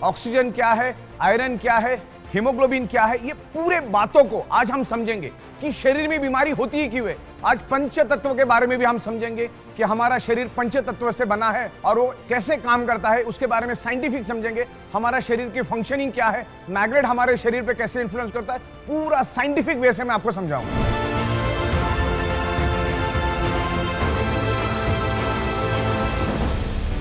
Oxygen क्या है, iron क्या है, हीमोग्लोबिन क्या है, ये पूरे बातों को आज हम समझेंगे कि शरीर में बीमारी होती है क्यों है। आज पंच तत्व के बारे में भी हम समझेंगे कि हमारा शरीर पंच तत्व से बना है और वो कैसे काम करता है, उसके बारे में साइंटिफिक समझेंगे। हमारा शरीर की फंक्शनिंग क्या है, मैग्नेट हमारे शरीर पे कैसे इन्फ्लुएंस करता है, पूरा साइंटिफिक वे से मैं आपको समझाऊंगा।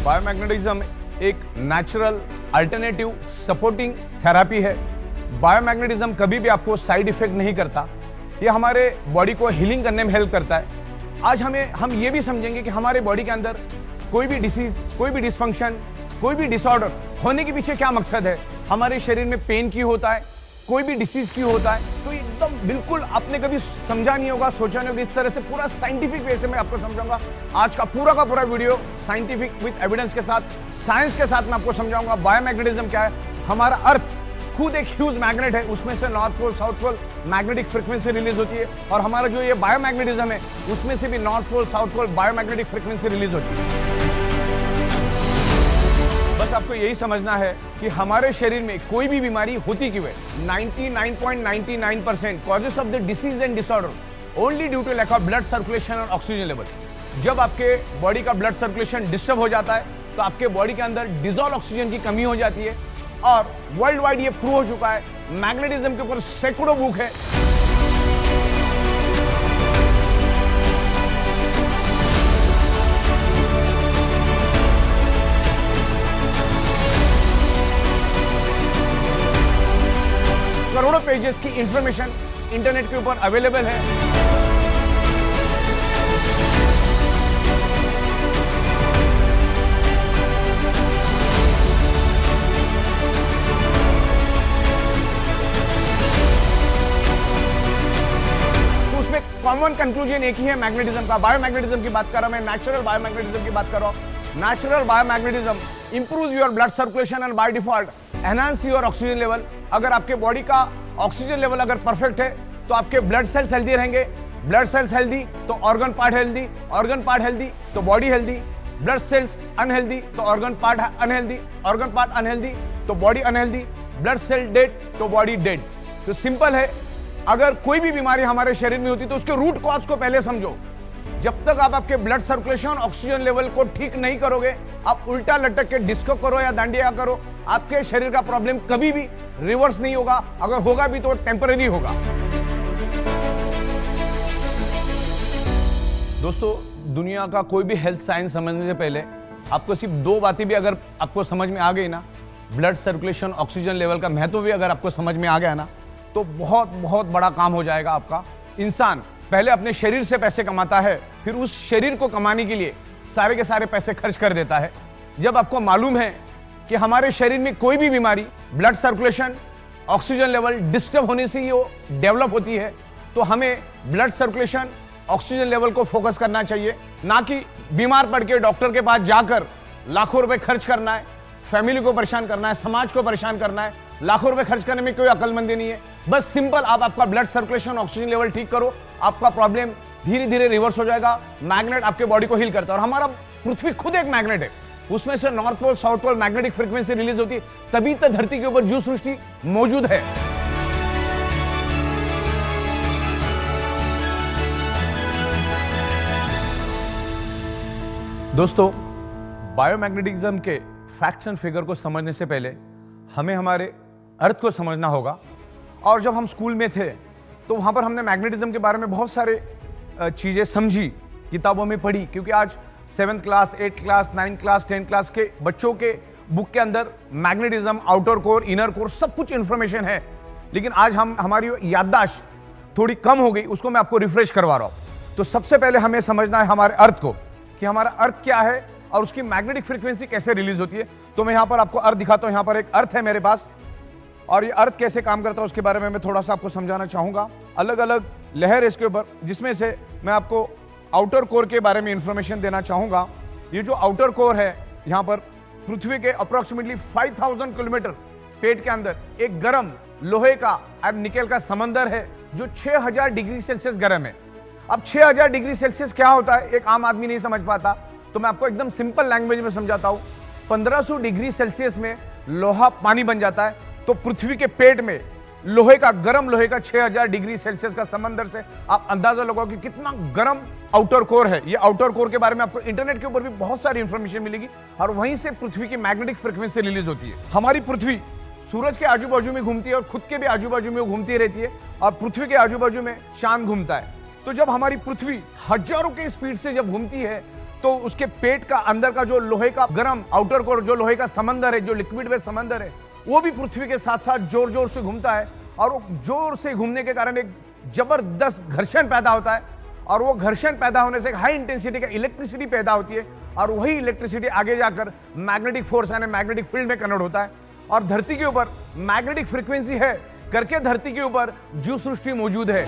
बायोमैग्नेटिज्म एक नेचुरल अल्टरनेटिव सपोर्टिंग थेरेपी है। बायोमैग्नेटिज्म कभी भी आपको साइड इफेक्ट नहीं करता, ये हमारे बॉडी को हीलिंग करने में हेल्प करता है। आज हम ये भी समझेंगे कि हमारे बॉडी के अंदर कोई भी डिसीज, कोई भी डिसफंक्शन, कोई भी डिसऑर्डर होने के पीछे क्या मकसद है, हमारे शरीर में पेन क्यों होता है, कोई भी डिसीज क्यों होता है। तो एकदम बिल्कुल आपने कभी समझा नहीं होगा, सोचा नहीं होगा, इस तरह से पूरा साइंटिफिक वे से मैं आपको समझाऊंगा। आज का पूरा वीडियो साइंटिफिक विद एविडेंस के साथ, साइंस के साथ मैं आपको समझाऊंगा। बायोमैग्नेटिज्म क्या है, हमारा अर्थ खुद एक ह्यूज मैग्नेट है, उसमें से north pole south pole magnetic frequency release होती है, और हमारा जो ये बायोमैग्नेटिज्म है उसमें से भी north pole south pole biomagnetic frequency release होती है। बस आपको यही समझना है कि हमारे शरीर में कोई भी बीमारी होती क्यों है। 99.99% causes of the disease and disorder only due to lack of blood circulation और ऑक्सीजन लेवल। जब आपके बॉडी का ब्लड सर्कुलेशन डिस्टर्ब हो जाता है तो आपके बॉडी के अंदर डिजॉल्व ऑक्सीजन की कमी हो जाती है, और वर्ल्ड वाइड ये प्रूव हो चुका है। मैग्नेटिज्म के ऊपर सैकड़ों बुक है। करोड़ों पेजेस की इंफॉर्मेशन इंटरनेट के ऊपर अवेलेबल है। कॉमन कंक्लूजन एक ही है मैग्नेटिज्म का। बायोमैग्नेटिज्म की बात कर रहा हूं मैं, नेचुरल बायोमैग्नेटिज्म की बात कर रहा हूं। Natural biomagnetism improve your blood circulation and by default enhance your oxygen level. अगर आपके बॉडी का ऑक्सीजन लेवल अगर परफेक्ट है तो आपके ब्लड सेल्स हेल्दी रहेंगे, ब्लड सेल्स हेल्दी तो organ part healthy, organ part healthy तो body healthy, blood cells unhealthy तो organ part unhealthy, organ part unhealthy तो body unhealthy, blood cell dead तो बॉडी डेड। तो सिंपल है, अगर कोई भी बीमारी हमारे शरीर में होती तो उसके रूट कॉज को पहले समझो। जब तक आप आपके ब्लड सर्कुलेशन, ऑक्सीजन लेवल को ठीक नहीं करोगे, आप उल्टा लटक के डिस्को करो या डांडिया करो, आपके शरीर का प्रॉब्लम कभी भी रिवर्स नहीं होगा। अगर होगा भी तो टेम्पररी होगा। दोस्तों, दुनिया का कोई भी हेल्थ साइंस समझने से पहले आपको सिर्फ दो बातें भी अगर आपको समझ में आ गई ना, ब्लड सर्कुलेशन, ऑक्सीजन लेवल का महत्व भी अगर आपको समझ में आ गया ना, तो बहुत बड़ा काम हो जाएगा आपका। इंसान पहले अपने शरीर से पैसे कमाता है, फिर उस शरीर को कमाने के लिए सारे के सारे पैसे खर्च कर देता है। जब आपको मालूम है कि हमारे शरीर में कोई भी बीमारी blood circulation, oxygen level disturb होने से ही वो डेवलप होती है, तो हमें ब्लड सर्कुलेशन, ऑक्सीजन लेवल को फोकस करना चाहिए, ना कि बीमार पड़ के डॉक्टर के पास जाकर लाखों रुपए खर्च करना है, फैमिली को परेशान करना है, समाज को परेशान करना है। लाखों रुपए खर्च करने में कोई अक्लमंदी नहीं है। बस सिंपल आप आपका ब्लड सर्कुलेशन, ऑक्सीजन लेवल ठीक करो, आपका प्रॉब्लम धीरे धीरे रिवर्स हो जाएगा। मैग्नेट आपके बॉडी को हील करता है, और हमारा पृथ्वी खुद एक मैग्नेट है, उसमें से north pole south pole magnetic frequency release होती है, तभी तो धरती के ऊपर जीव सृष्टि मौजूद है। दोस्तों, बायोमैग्नेटिज्म के फैक्ट्स एंड फिगर को समझने से पहले हमें हमारे अर्थ को समझना होगा। और जब हम स्कूल में थे तो वहाँ पर हमने मैग्नेटिज्म के बारे में बहुत सारे चीज़ें समझी, किताबों में पढ़ी, क्योंकि आज 7th class, 8th class, 9th class, 10th class के बच्चों के बुक के अंदर magnetism, outer core, inner core, सब कुछ इन्फॉर्मेशन है। लेकिन आज हमारी याददाश्त थोड़ी कम हो गई, उसको मैं आपको रिफ्रेश करवा रहा हूँ। तो सबसे पहले हमें समझना है हमारे अर्थ को, कि हमारा अर्थ क्या है और उसकी मैग्नेटिक फ्रीक्वेंसी कैसे रिलीज होती है। तो मैं यहाँ पर आपको अर्थ दिखाता हूँ। यहाँ पर एक अर्थ है मेरे पास, और ये अर्थ कैसे काम करता है उसके बारे में मैं थोड़ा सा आपको समझाना चाहूँगा। अलग अलग लहर इसके ऊपर, जिसमें से मैं आपको आउटर कोर के बारे में इंफॉर्मेशन देना चाहूँगा। ये जो आउटर कोर है, यहाँ पर पृथ्वी के अप्रोक्सीमेटली 5000 किलोमीटर पेट के अंदर एक गर्म लोहे का और निकेल का समंदर है, जो 6000 डिग्री सेल्सियस गर्म है। अब 6000 डिग्री सेल्सियस क्या होता है, एक आम आदमी नहीं समझ पाता, तो मैं आपको एकदम सिंपल लैंग्वेज में समझाता हूँ। 1500 डिग्री सेल्सियस में लोहा पानी बन जाता है, तो पृथ्वी के पेट में लोहे का, गर्म लोहे का 6000 डिग्री सेल्सियस का समंदर से आप अंदाजा लगाओ कि कितना गर्म आउटर कोर है। ये आउटर कोर के बारे में आपको इंटरनेट के ऊपर भी बहुत सारी इंफॉर्मेशन मिलेगी, और वहीं से पृथ्वी की मैग्नेटिक फ्रीक्वेंसी रिलीज होती है। हमारी पृथ्वी सूरज के आजू बाजू में घूमती है और खुद के भी आजू बाजू में वो घूमती रहती है, और पृथ्वी के आजू बाजू में चांद घूमता है। तो जब हमारी पृथ्वी हजारों की स्पीड से जब घूमती है, तो उसके पेट का अंदर का जो लोहे का गर्म आउटर कोर, जो लोहे का समंदर है, जो लिक्विड में समंदर है, वो भी पृथ्वी के साथ साथ जोर जोर से घूमता है, और वो जोर से घूमने के कारण एक जबरदस्त घर्षण पैदा होता है, और वो घर्षण पैदा होने से एक हाई इंटेंसिटी का इलेक्ट्रिसिटी पैदा होती है, और वही इलेक्ट्रिसिटी आगे जाकर मैग्नेटिक फोर्स यानी मैग्नेटिक फील्ड में कन्वर्ट होता है, और धरती के ऊपर मैग्नेटिक फ्रीक्वेंसी है करके धरती के ऊपर जीव सृष्टि मौजूद है।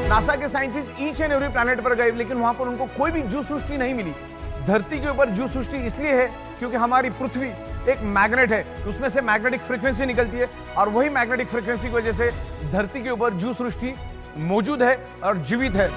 नासा के scientist each and every planet पर गए, लेकिन वहां पर उनको कोई भी जीव सृष्टि नहीं मिली। धरती के ऊपर जीव सृष्टि इसलिए है क्योंकि हमारी पृथ्वी एक मैग्नेट है, उसमें से मैग्नेटिक फ्रीक्वेंसी निकलती है, और वही मैग्नेटिक फ्रीक्वेंसी की वजह से धरती के ऊपर जीव सृष्टि मौजूद है और जीवित है।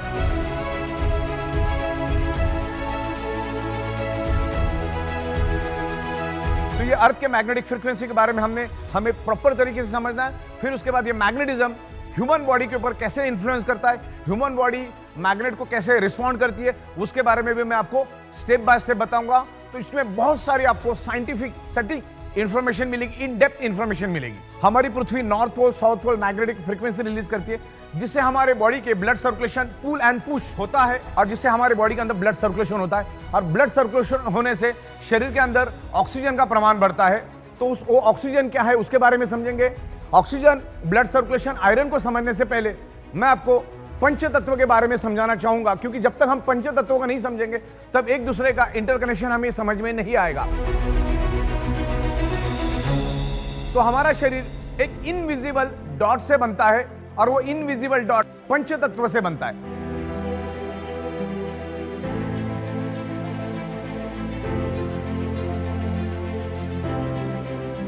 तो ये अर्थ के मैग्नेटिक फ्रीक्वेंसी के बारे में हमें प्रॉपर तरीके से समझना है। फिर उसके बाद ये मैग्नेटिज्म ह्यूमन बॉडी के ऊपर कैसे इन्फ्लुएंस करता है, ह्यूमन बॉडी मैग्नेट को कैसे रिस्पॉन्ड करती है, उसके बारे में भी मैं आपको स्टेप बाय स्टेप बताऊंगा। तो इसमें बहुत सारी आपको साइंटिफिक सटीक इंफॉर्मेशन मिलेगी, इन डेप्थ इंफॉर्मेशन मिलेगी। हमारी पृथ्वी north pole south pole magnetic frequency release करती है, जिससे हमारे बॉडी के blood circulation pull and push होता है, और जिससे हमारे बॉडी के अंदर ब्लड सर्कुलेशन होता है, और ब्लड सर्कुलेशन होने से शरीर के अंदर ऑक्सीजन का प्रमाण बढ़ता है। तो वो ऑक्सीजन क्या है उसके बारे में समझेंगे। ऑक्सीजन, ब्लड सर्कुलेशन, आयरन को समझने से पहले मैं आपको पंच तत्व के बारे में समझाना चाहूंगा, क्योंकि जब तक हम पंच तत्वों को नहीं समझेंगे तब एक दूसरे का इंटरकनेक्शन हमें समझ में नहीं आएगा। तो हमारा शरीर एक इनविजिबल डॉट से बनता है, और वो इनविजिबल डॉट पंच तत्व से बनता है।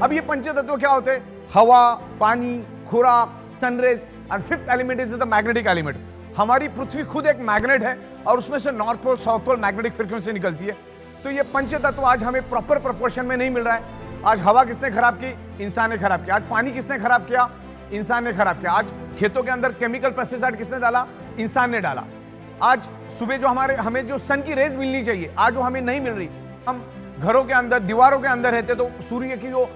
अब ये पंच तत्व क्या होते हैं? हवा, पानी, खुराक, sunrays, and fifth element is the magnetic element. हमारी पृथ्वी खुद एक मैग्नेट है, और उसमें से north pole south pole magnetic frequency निकलती है। तो ये पंच तत्व आज हमें प्रॉपर प्रोपोर्शन में नहीं मिल रहा है। आज हवा किसने खराब की? इंसान ने खराब किया। आज पानी किसने खराब किया? इंसान ने खराब किया। आज खेतों के अंदर केमिकल पेस्टिसाइड किसने डाला? इंसान ने डाला। आज सुबह जो हमें जो सन की रेज मिलनी चाहिए, आज वो हमें नहीं मिल रही। हम घरों के अंदर, दीवारों के अंदर रहते, तो सूर्य की जो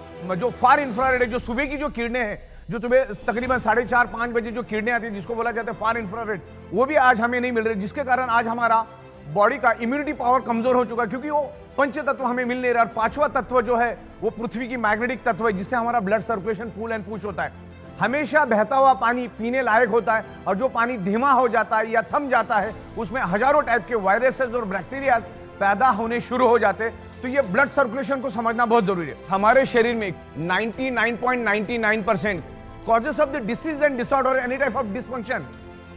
फार इंफ्रारेड है, जो सुबह की जो किरणें हैं, जो सुबह तकरीबन 4:30-5 बजे जो किरणें आती है, जिसको बोला जाता है फार इंफ्रारेड, वो भी आज हमें नहीं मिल रही, जिसके कारण आज हमारा बॉडी का इम्यूनिटी पावर कमजोर हो चुका है, क्योंकि वो पंच तत्व हमें मिल नहीं रहा। और पांचवा तत्व जो है वो पृथ्वी की मैग्नेटिक तत्व है, जिससे हमारा blood circulation pull and push होता है। हमेशा बहता हुआ पानी पीने लायक होता है, और जो पानी धीमा हो जाता है या थम जाता है, उसमें हजारों टाइप के वायरसेस और बैक्टीरिया पैदा होने शुरू हो जाते। तो ये ब्लड सर्कुलेशन को समझना बहुत जरूरी है। हमारे शरीर में 99.99% causes of the disease and disorder any type of dysfunction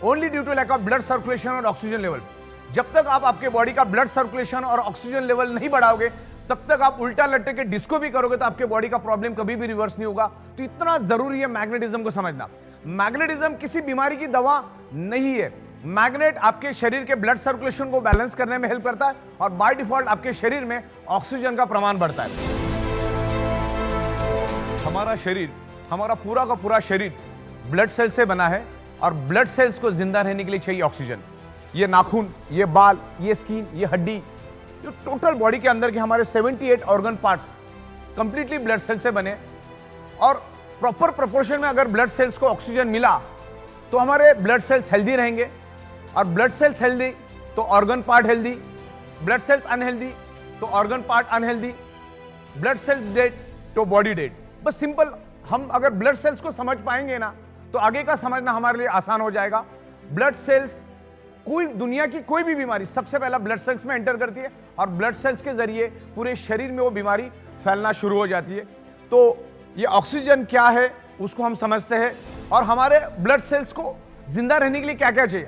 only due to lack of blood circulation और ऑक्सीजन लेवल। जब तक आप आपके बॉडी का ब्लड सर्कुलेशन और ऑक्सीजन लेवल नहीं बढ़ाओगे, तब तक आप उल्टा लटके के डिस्को भी करोगे, तो आपके बॉडी का प्रॉब्लम कभी भी रिवर्स नहीं होगा। तो इतना जरूरी है मैग्नेटिज्म को समझना। मैग्नेटिज्म किसी बीमारी की दवा नहीं है। मैग्नेट आपके शरीर के ब्लड सर्कुलेशन को बैलेंस करने में हेल्प करता है, और बाय डिफॉल्ट आपके शरीर में ऑक्सीजन का प्रमाण बढ़ता है। हमारा शरीर, हमारा पूरा का पूरा शरीर ब्लड सेल से बना है, और ब्लड सेल्स को जिंदा रहने के लिए चाहिए ऑक्सीजन। ये नाखून, ये बाल, ये स्किन, ये हड्डी, जो टोटल बॉडी के अंदर के हमारे 78 organ part completely blood cell से बने, और प्रॉपर प्रोपोर्शन में अगर ब्लड सेल्स को ऑक्सीजन मिला तो हमारे ब्लड सेल्स हेल्दी रहेंगे, और ब्लड सेल्स हेल्दी तो organ part healthy, blood cells unhealthy तो organ part unhealthy, blood cells dead तो बॉडी डेड। बस सिंपल, हम अगर ब्लड सेल्स को समझ पाएंगे ना, तो आगे का समझना हमारे लिए आसान हो जाएगा। ब्लड सेल्स, कोई दुनिया की कोई भी बीमारी सबसे पहला ब्लड सेल्स में एंटर करती है, और ब्लड सेल्स के जरिए पूरे शरीर में वो बीमारी फैलना शुरू हो जाती है। तो ये ऑक्सीजन क्या है उसको हम समझते हैं, और हमारे ब्लड सेल्स को जिंदा रहने के लिए क्या क्या चाहिए।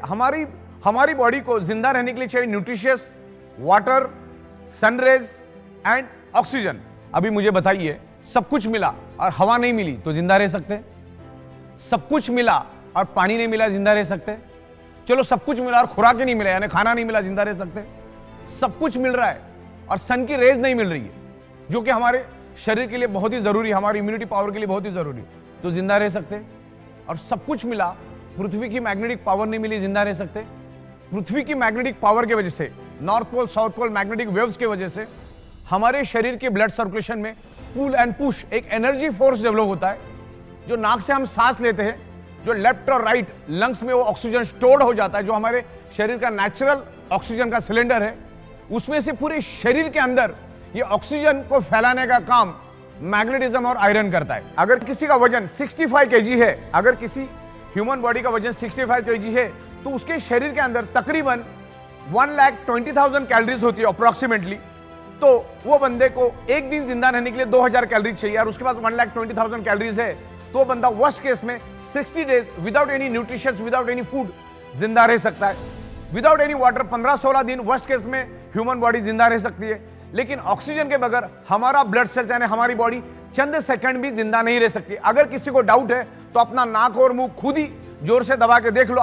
हमारी बॉडी को जिंदा रहने के लिए चाहिए nutritious water, sun rays and oxygen. अभी मुझे बताइए, सब कुछ मिला और हवा नहीं मिली तो जिंदा रह सकते? सब कुछ मिला और पानी नहीं मिला, जिंदा रह सकते? चलो सब कुछ मिला और खुराक ही नहीं मिला, यानी खाना नहीं मिला, जिंदा रह सकते? सब कुछ मिल रहा है और सन की रेज नहीं मिल रही है, जो कि हमारे शरीर के लिए बहुत ही जरूरी है, हमारी इम्यूनिटी पावर के लिए बहुत ही जरूरी है, तो जिंदा रह सकते? और सब कुछ मिला, पृथ्वी की मैग्नेटिक पावर नहीं मिली, जिंदा रह सकते? पृथ्वी की मैग्नेटिक पावर के वजह से, north pole south pole magnetic waves की वजह से हमारे शरीर के ब्लड सर्कुलेशन में पुल एंड पुश एक एनर्जी फोर्स डेवलप होता है। जो नाक से हम सांस लेते हैं, जो लेफ्ट और राइट लंग्स में वो ऑक्सीजन स्टोर्ड हो जाता है, जो हमारे शरीर का नेचुरल ऑक्सीजन का सिलेंडर है, उसमें से पूरे शरीर के अंदर ये ऑक्सीजन को फैलाने का काम मैग्नेटिज्म और आयरन करता है। अगर किसी का वजन 65 केजी है, अगर किसी ह्यूमन बॉडी का वजन 65 केजी है, तो उसके शरीर के अंदर तकरीबन 1,20,000 कैलोरीज होती है अप्रोक्सीमेटली। तो वो बंदे को एक दिन जिंदा रहने के लिए 2000 कैलोरी चाहिए, और उसके बाद 1,20,000 कैलोरीज है, तो वो बंदा वर्स्ट केस में 60 days without any nutrition, without any food जिंदा रह सकता है। विदाउट एनी वाटर 15-16 दिन वर्स्ट केस में ह्यूमन बॉडी जिंदा रह सकती है। लेकिन ऑक्सीजन के बगैर हमारा ब्लड सेल यानी हमारी बॉडी चंद सेकंड भी जिंदा नहीं रह सकती। अगर किसी को डाउट है तो अपना नाक और मुंह खुद ही जोर से दबा के देख लो।